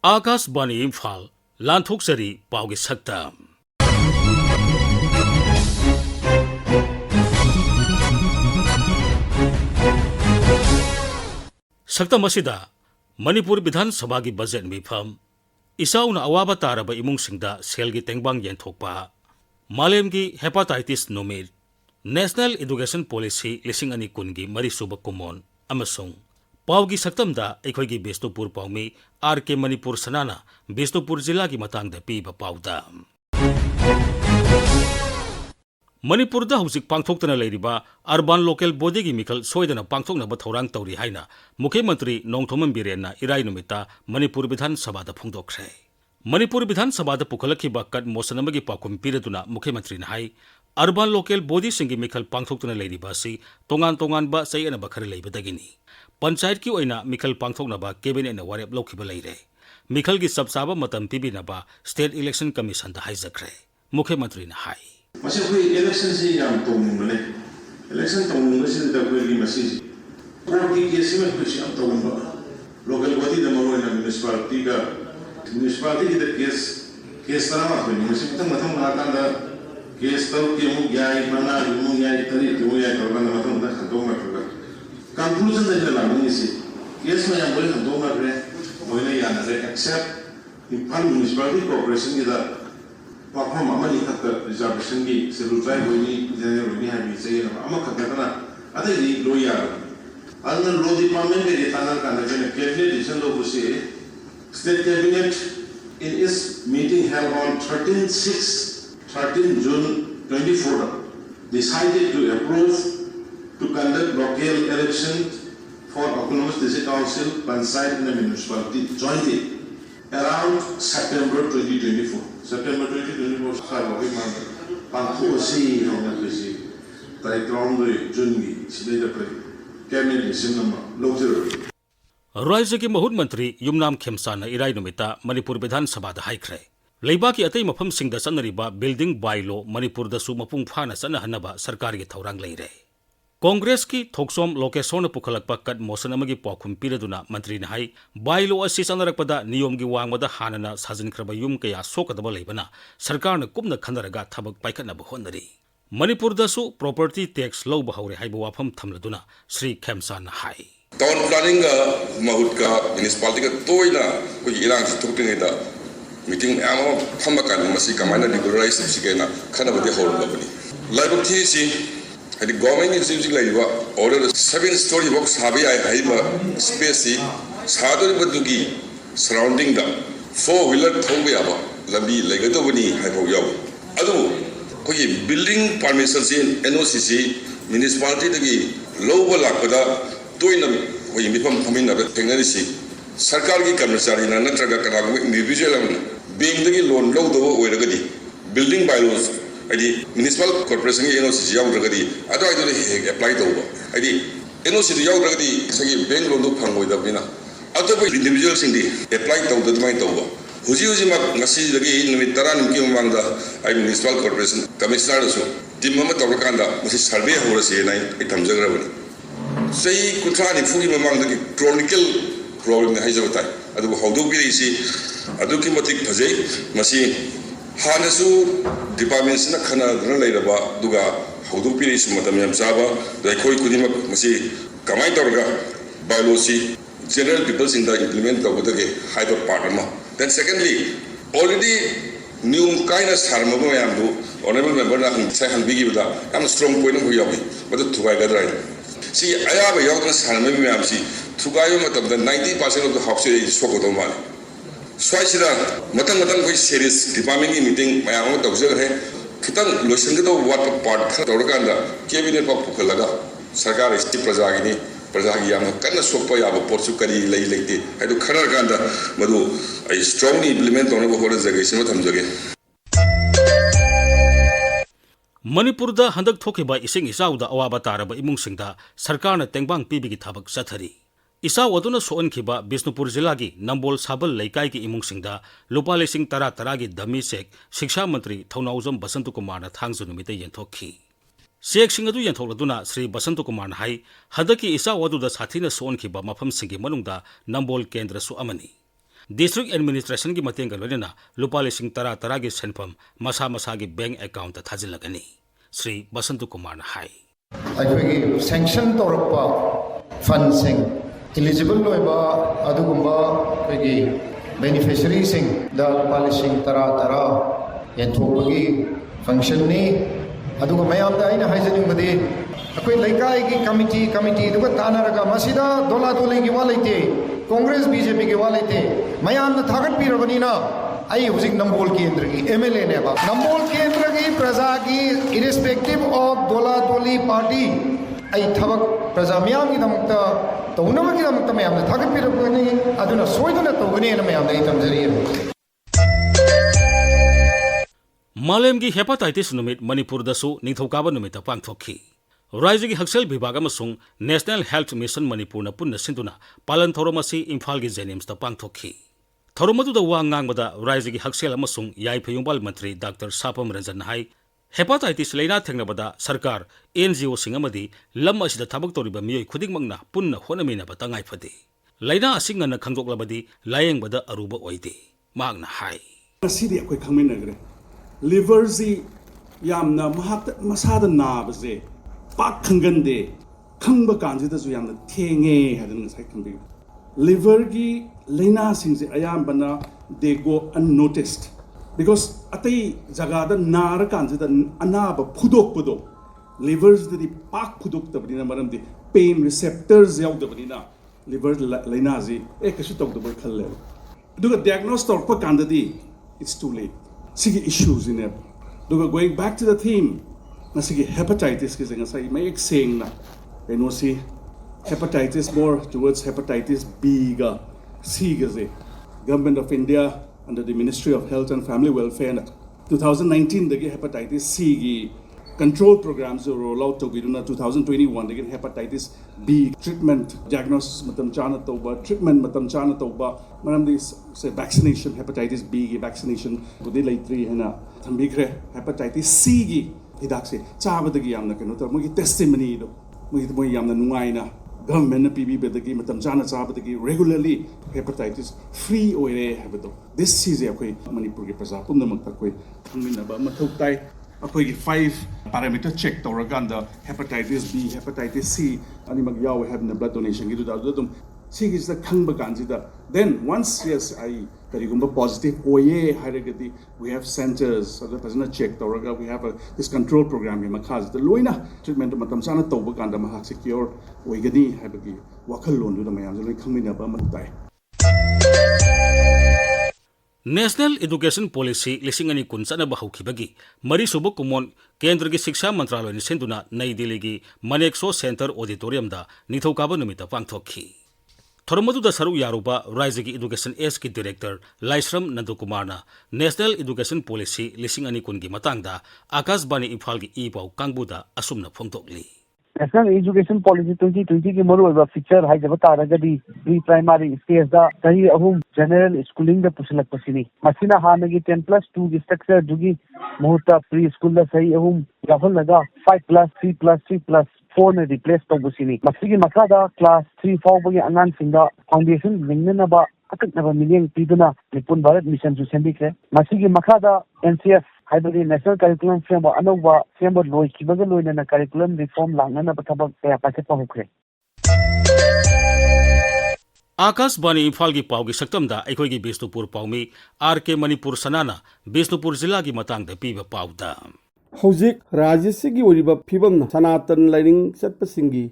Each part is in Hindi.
आकाशवाणी इम्फाल लांथोक्चरी पाउगी सक्तम सक्तम असिदा मणिपुर विधान सभा की बजेट मिफम इसाउना अवाबा तारबा इमुंगसिंगदा सेलगी तेंगबांग येंथोकपा मालेम की हेपाटाइटिस नुमित नेशनल एजुकेशन पॉलिसी लिसिंग अनि कुनगी मरीसुब कुमोन अमसुंग पाउगी सक्तमदा अखोइगी बिष्णुपुर पाउमी आर के मणिपुर सनाना बिष्णुपुर जिला की मतंगदा पीबा पाउदा मणिपुरदा हौजिक पांगथोक्तना लेरिबा अर्बन लोकल बॉडी की मिखल सोयदना पांगथोकनबा थौरांग तौरी हाइना मुख्यमंत्री नोंगथोमन बिरेनना इराई नुमिता मणिपुर विधान सभादा फोंदोखरे मणिपुर विधान सभादा पुखलखिबा कट मोशन अमगी पाकुम पिरदुना मुख्यमंत्री हाई अर्बन लोकल बॉडी सिंगी मिखल पांगथोक्तना लेरिबासी तोंगान तोंगानबा सैयनबा खरे लेबदगिनी पंचायत की ओइना मिखल पांगथोक्नबा कैबिनेट ना वारेप लौखिबा लेरे मिखल की सबसाबा मतम पिबिनबा स्टेट इलेक्शन कमीशन दा हाइजखरे मुख्यमंत्री ना हाई इलेक्शन से याम तोंगने इलेक्शन तोंगने से दबली मसी कोर्ट की केस में कुछ याम तोंगबा लोकल बॉडी द मरोना म्युनिसिपैलिटी की केस तरह में मसी मतम नातांदा केस तो के मु याय मना मु याय तरी के याय करबन मतम दा खतोंगा conclusion that the Laminisi, yes, my am going to do my when I am except Imphal municipality corporation is a perform money at the reservation gate, so to try when we have been saying, Amakatana, other lawyer. Other law department, the Tanaka cabinet decision of say, state cabinet in its meeting held on 13 June 24 decided to approve to conduct local elections for autonomous district council, Panchayat and municipality jointly around September 2024. September 2024, sorry, Pangku si hongna kisi, tai ground Jungi, sini dapat cabinet decision nama local. राज्य के महूत मंत्री युमनाम खेमसाना इराई नुमिता मणिपुर विधान सभा हाइख्रे लेबा की अतई मफम सिंगदा सन्नरिबा बिल्डिंग बाइलो मणिपुर दसु मपुंग फाना सन्नहनबा सरकार की थौरांग लेरे कांग्रेस की थोकसोम लोकेशों पुखलकपा कट मोशन की पाखुम पीरदुना मंत्री ने हाई बाइलो अस्सी चनरकपदा नियम की वांगबदा हानना साजिनख्रब युम कया सोकदब लेबना सरकार ने कुमना खनरगा थबक पाइखनब होनरी मणिपुर दसु प्रॉपर्टी टैक्स लौब हौरे हाइब वाफम थमलदुना श्री खेमसान हाई टाउन प्लानिंग महूत का म्युनिसिपालिटी का तोइना कोई इरांग से थोकतेंगेदा मीटिंग आमो फमका मसी कमाइना रेगुलराइज सिकेना खनबदे होरबनी लाइब थी सी the government is using like order 7-story box have space sadugi surrounding the 4-wheeler thobe aba lambi legadobani haibo yaw adu koi building permission in NOCC municipality dagi lowa lakpada toina koi mifam thamina tengali si sarkar ki कर्मचारी na natraga kana individual bank dagi loan lowdobo oiragadi building bylaws adi municipal corporation की NOC यावरगदी अदो आइदो apply तौबा adi NOC यावरगदी सगी bank loan दो फंगोइदबनिना अदो individual सिंदी apply तौददमाइ तौबा हुजी मा ngasi dagi निमित 10 निमकी ममांगदा आई municipal corporation commissioner so team मा तौरकांदा मसी सर्वे होरसे नाइ थमजग्रबनी सही कुथ्रा नि फुगी ममांगदा की chronicle problem हाइजबताइ अदो हौदो बिरिसि अदो की मतिक फजै मसी हानसु डिपार्टमेंट से खना लेरबा दुगा हौदोपीरी मतम याम चाबा दैखोई खुदिमक मसी कमाई तौरगा biology general peoples in the implement तौबदगे हाइब पार्ट अमा देन सेकेंडली ऑलरेडी न्यू काइना सारमबो यामदु ऑनरेबल मेंबर ना साइ हनबिगिबदा याम स्ट्रांग पॉइंट हो याबी मदु थुगाय गदराय सी अयाबा यावदन सारमबो याम सी थुगायो मतम 90% ऑफ द हाउस इज सोकोदो माल स्वाइसिदा मतंग कोई सीरियस डिपार्टमेंट की मीटिंग मयाम तौजर है खितंग लोशन के तो वाट पार्ट खर तौरकांदा कैबिनेट पा पुखलगा सरकार इस प्रजा की याम कन्न सोप याब पोर्चु करी लई लेते है तो खरकांदा मदु आई स्ट्रांगली इंप्लीमेंट तौनबो होर जगे सिम थमजगे मणिपुर दा हंदक थोखिबा इसिंग इसाउदा अवाबा तारबा इमुंगसिंगदा सरकार ने तेंगबांग पीबिगी थबक चथरी इसाउ अदुना सोअनखिबा बिष्णुपुर जिला की नंबोल साबल लैकाई की इमुंगसिंगदा लुपा लिसिंग तरा की दमी चेक शिक्षा मंत्री थौनाउजम बसंत कुमार थांगजु नुमिते येंथोखी चेक सिंग अदु येंथोलदुना श्री बसंत कुमार हाई हदकी इसाउ अदुदा साथीना सोअनखिबा मफमसिंगी मनुंगदा नंबोल केंद्र सु अमनी district administration की मतेंग का लोनेना लुपा लिसिंग तरा की सेंफम मसा मसा की बैंक अकाउंट थाजिलगनी श्री बसंत कुमार ने हाई अखोगी सैंक्शन तौरपा फंडसिंग एलिजिबल लोइबा अदुगुंबा अखोगी बेनिफिशियरी सिंग दा लुपा लिसिंग तरा यंथोपगी फंक्शन ने अदुगा मयाम दा आइना हाइजनिंग बदे अखोई लैकाई की कमिटी दुगा तानारगा मसिदा दोला दोली की वा लैते कांग्रेस बीजेपी के वा लैते मयाम न थागत पीरबनीना आई हुजिक नंबोल केंद्र की एमएलए ने बा नंबोल केंद्र की प्रजा की इरिस्पेक्टिव ऑफ दोला दोली पार्टी आई थबक प्रजा मयाम की दमकता तौनम की दमकता मयाम न थागत पीरबनी अदुना सोइदना तौगनी न मयाम दे तमजरी मालेम की हेपाटाइटिस नुमित मणिपुर दसु निथौकाबा नुमित पांगथोखी राज्य की हक्सेल विभाग अमसुंग नेशनल हेल्थ मिशन मणिपुर पुनः सिंधुना पालन थौरम असी इम्फाल की जेनिम्स पांगथोखी थौरम अदुदा वा ngangbada राज्य की हक्सेल अमसुंग याइफयुंबाल मंत्री doctor Sapam Ranjan high hepatitis लेना थेंगनबदा सरकार एनजीओ सिंग अमदी लम असिदा थबक तौरिबा मियोय खुदिंगमंगना पुनः होनमिनबा तंगाइफदे लेना असिंगना खंगदोक्लबदी लायेंगबदा अरुबा ओइदे मागना हाई असिदि अखोय खंगमिनगरे liver zi yamna masada nabase pak khangande khangba kanji da zu yamna thenge hadan sai khangbi liver gi leina sing se ayam bana they go unnoticed because atai jaga da nar kanji da anaba phudok pudo livers di pak phudok da bina maram di pain receptors yaw da bina liver leina zi ekashu tok da boy khalle duga diagnose tor pa kanda di it's too late Sigi issues in it. Going back to the theme, nasigi hepatitis is nga say may saying na. Kaya si hepatitis more towards hepatitis B ga C ga say. Government of India under the Ministry of Health and Family Welfare 2019 the hepatitis C gi control programs roll out to 2021 the hepatitis B treatment diagnosis matam chana tauba treatment matam chana tauba manam this say vaccination hepatitis B gi vaccination gudi laitri hena thambikre hepatitis C gi hidak se chabadagi yamna keno to mogi testimony do mogi yamna nungaina government na PB bedagi matam chana chabadagi regularly hepatitis free oire habado this is akoi manipur gi praja pumna makta koi thangmina ba mathau tai अखोई 5 parameter check तौरगांदा hepatitis B hepatitis C अनि मग याव have blood donation की दुदा दुदम सी is the खंगब कांजिदा then once yes I करिगुंबा positive ओये हारेगदी we have centers so the person check तौरगा we have this control program में मखाज द लोइना treatment मतम साना तौब कांदा महक secure ओइगदी हाबगी वखल लोन दुदा मयाम लोइ खंगमिनाबा मताय नेशनल एजुकेशन पॉलिसी लिसिंग अनि कुन चनबा हौखिबगी मरी सुबु कुमोन केंद्र की शिक्षा मंत्रालय सिंधुना नई दिल्ली की मनेक्सो सेंटर ऑडिटोरियम दा निथौकाबा नुमिता पांगथोखी थोरमदुदा सरू यारुबा राज्य की एजुकेशन एस की director Laishram Nandu Kumar national education policy लिसिंग अनि कुन की मतंगदा आकाशवाणी इम्फाल की ई पाउ कांगबुदा असुमना फोंगतोकली National Education Policy 2020 की मरुअबा फीचर हाई जब तारगदी प्री प्राइमरी स्टेज दा सही अहुम जनरल स्कूलिंग दा पुसलक पसिनी मसिना हानगी 10+2 की स्ट्रक्चर जुगी मुहूर्ता प्री स्कूल दा सही अहुम याफल लगा 5+3+3+4 ने रिप्लेस तौबसिनी मसिगी मखादा क्लास 3 फाउबगी अंगान सिंगा फाउंडेशन लिंगनबा अकनबा मिलियन पीदुना निपुन भारत मिशन जु सेंबिखे मसिगी मखादा NCF हाइबदी नेशनल करिकुलम फ्रेम अनौबा सेंब लोइ किबगा लोइना करिकुलम रिफॉर्म लांगना बथबक कया पासेपा होख्रे आकाशवाणी इम्फाल की पाव की सक्तमदा अखोई बिष्णुपुर पाउमी RK मणिपुर सनाना बिष्णुपुर जिला की मतंग पीबा पाउदा हौजिक राज्यसिगी ओरिबा फिबम सनातन लाइनिंग चटपसिंगी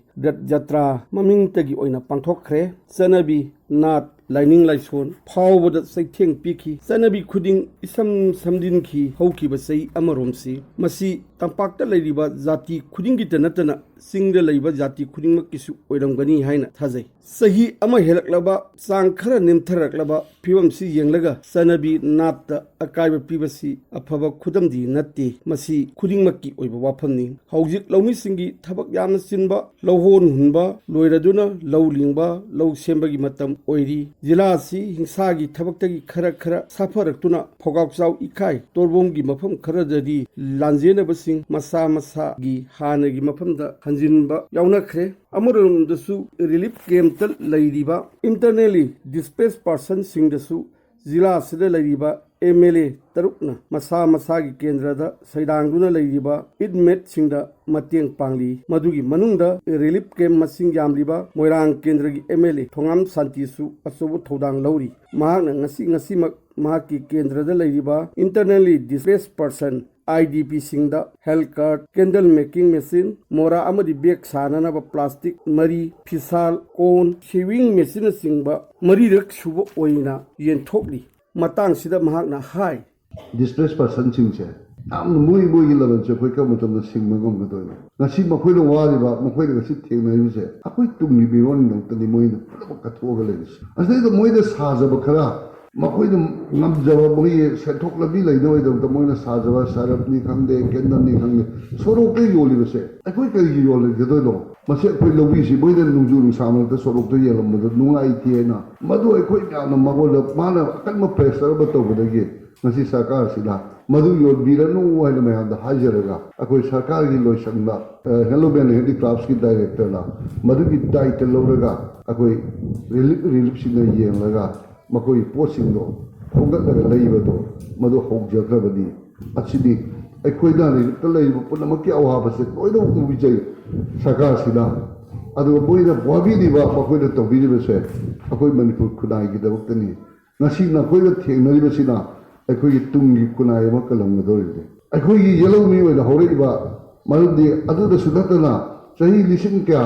जत्रा ममिंगतगी ओइना पांथोखरे सनबी नाट लाइनिंग लाइसोन फावबद सैथेंग पिखी सनबी खुदिंग इसम समदिनखी हौखिबा सै अमरोमसी मसी तंपाक्ता लैरिबा जाति खुदिंगी तनतना सिंगद लैबा जाति खुदिंगमक किसु ओइरमगनी हाइना थाजै सही अमा हेलकलबा सांग खरा निमथरकलबा फिबमसी येंगलगा सनबी नाट अकाइबा पिबसी अफबा खुदमदी नत्ते मसी खुदिंगमक्की ओइबा वाफमनी हौजिक लौमिसिंगी थबक यामना सिनबा लौहोन हुनबा लोइरदुना लौ लिंगबा लौ सेंबगी मतम ओइरी जिला असि हिंसागी थबक्तगी खरा साफरक्तुना फोगावचाव इखाई तोरबोंगी मफम खरददी लांजेनबसिंग मसा मसागी हानगी मफमदा हंजिनबा यावनख्रे अमरोमदसु रिलीफ कैंप लैरिबा इंटरनली डिस्प्लेस पर्सन सिंगदसु जिला असिदा लैरिबा MLA तरुकना मसा मसागी केंद्रदा सैदांगुना लैरिबा इडमेट सिंगदा मतेंग पांगली मदुगी मनुंगदा रिलीफ कैंप मसिंग यामलिबा मोइरांग केंद्रगी MLA थोंगाम शांतिसु अचोब थौदांग लौरी महाकना ngasimak mahaki केंद्रदा लैरिबा इंटरनली डिस्प्लेस पर्सन IDP सिंगदा health card candle making machine मोरा अमदी बेग साननब प्लास्टिक मरी फिसाल कोन शेविंग मशीन सिंगबा मरी रक सुब ओइना येनथोकली matang sida mahakna hai displaced person singse am mui mui level che khoi ka matam na sing magom ga doi na si ma khoi lo wa ri ba ma khoi ga si theng na yu se a khoi tum ni bi ron nang tani moi na pula ka tho ga le a sai ga moi da sa ja ba khara ma khoi da ngam ja ba moi se thok la bi lai doi da moi na sa ja ba sarap ni khang de kendam ni khang de soro ke yo li ba se a khoi ka yo le ga doi lo ma se khoi lo bi si moi da nung ju nung sa ma da soro to ye lo ma da nung ai ti na ma do ai khoi ya na ma go da ma na kan ma pressure ba to ba da ge ngasi sarkar sila madu yo biranu hai na mayam da hajaraga akoi sarkar gi loisang da hello ben handicrafts ki director la madu gi title loraga akoi relief sin na yeng laga makoi posting do hogat laga leiba do madu hogjagra badi achidi akoi da ni ta leiba puna makki awa ba se koi do mu bijai sarkar sila adu boi da bwabi di ba makoi da to bi ba se akoi manipur khudai gi da waktani ngasi na koi da theng na ri ba sina अखोई तुंगी कुनाय म कलम दोरिदे अखोई येलो मी वे होरेबा मरुदी अदुदा सुदतना सही लिसिंग क्या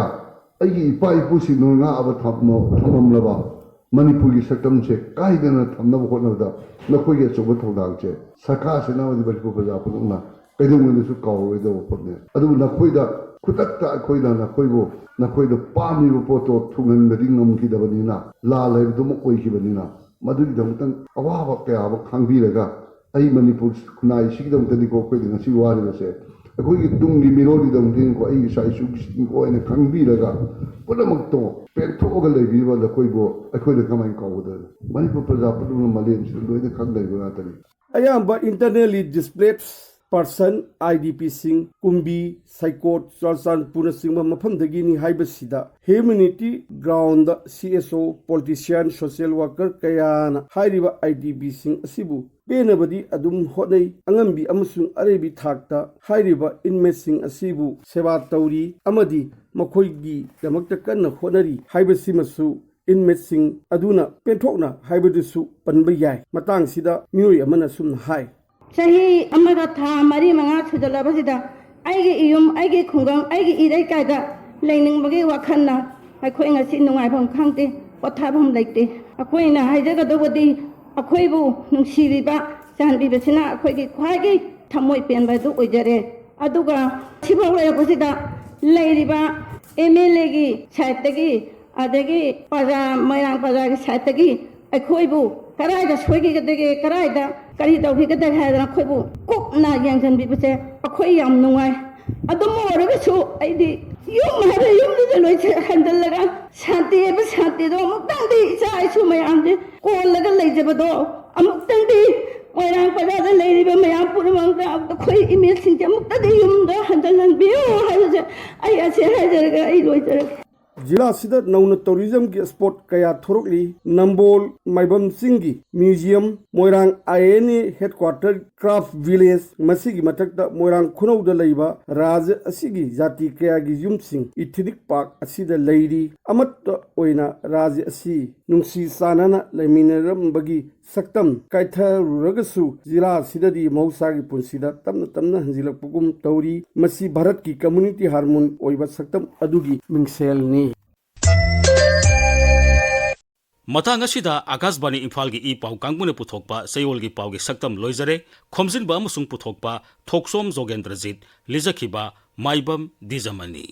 अगी इपा इपु सिनुंगा अब थपनो थममलबा मणिपुरी सटम से काइदना थमनब होनदा नखोई चोब थोदाग से सरकार से नावदि बजको प्रजा पुना कैदुंगनसु काववे दो पने अदु नखोइदा खुतत्ता अखोइदा नखोइबो नखोइदो पामिबो पोतो थुंगनदि ngमखिदबनिना ला लेबदुम ओइखिबनिना मधुरी दमतन अवाब क्या अब खांगबीरगा आई मणिपुर खुनाई सिगदमतनी को कोई ngasi वारिबसे अखोई तुंगी मिरोदी दमतिन को आई साइसु को एने खांगबीरगा पुनमक्तो पेथोगा लेबीबा लकोइबो अखोई कमाई कावद मणिपुर प्रजा पुन मलेन लोइने खांगदैबा तनी ayamba internally displaced person IDP sing kumbi psychot charsan puna singma mafam dagi ni haiba sida humanity ground CSO politician social worker kayana hairiba IDP sing asibu benabadi adum hodai angambi amasung arebi thakta hairiba inmate sing asibu seba tauri amadi makhoigi damakta kanna hodari haiba simasu inmate sing aduna penthokna haibadusu panba yai matang sida mioi amana sum hai सही अमगा था मरी मंगा सुजलबसिदा आइगे इयुम आइगे खुंगम आइगे इरै कायदा लेनिंग बगे वखन्ना अखोइ ngasi नुंगाइफम खांते पथाफम लेते अखोइना हाइजगदबदि अखोइबु नुंसिरिबा जानबिबसिना अखोइगे ख्वाइगे थमोइ पेनबादु ओइजरे अदुगा सिबौलेबसिदा लेरिबा MLA गी साइडतगी अदगी पजा मैरांग पजागी साइडतगी अखोइबु कराइदा सोइगेगदगे कराइदा करी तौफिगदग हायदना खोइबु कोकना यांजनबिबसे अखोइ याम नुंगाइ अदुम ओरगसु आइदि युम हारे युम दे लोइसे हंदलगा शांति एबे शांति दो अमुक्तंदि इसा आइसु मयामदे कोलगा लेजबदो अमुक्तंदि मैरांग पजादा लेरिबे मयाम पुरमंगदा अखोइ इमेज सिंजे अमुक्तदि युम दो हंदलन बियो हायजे आई असे हायजरगा आई लोइजर जिला सिदा नौना टूरिज्म की स्पॉट कया थोरकली नंबोल माइबम सिंगी museum Moirang INA headquarter craft village मसीगी मथक्ता मोइरांग खुनौदा लैबा राज्य असिगी जाति कयागी युमसिंग इथिनिक पार्क असिदा लैरी अमत ओइना राज्य असि नुंसी सानाना लैमिनरमबगी सक्तम काइथरुरगसु जिला सिददी मौसागी पुंसिदा तमना तमना हंजिलकपुगुम तौरी मसी भारत की कम्युनिटी हार्मोन ओइबा सक्तम अदुगी मिंगसेलनी मतंग असिदा आकाशवाणी इम्फाल की ई पाउ कांगमुने पुथोकपा सयोल की पाउ की सक्तम लोइजरे खोमजिनबा अमसुंग पुथोकपा थोकसोम जोगेंद्रजीत लिजखिबा माइबम दिजमनी।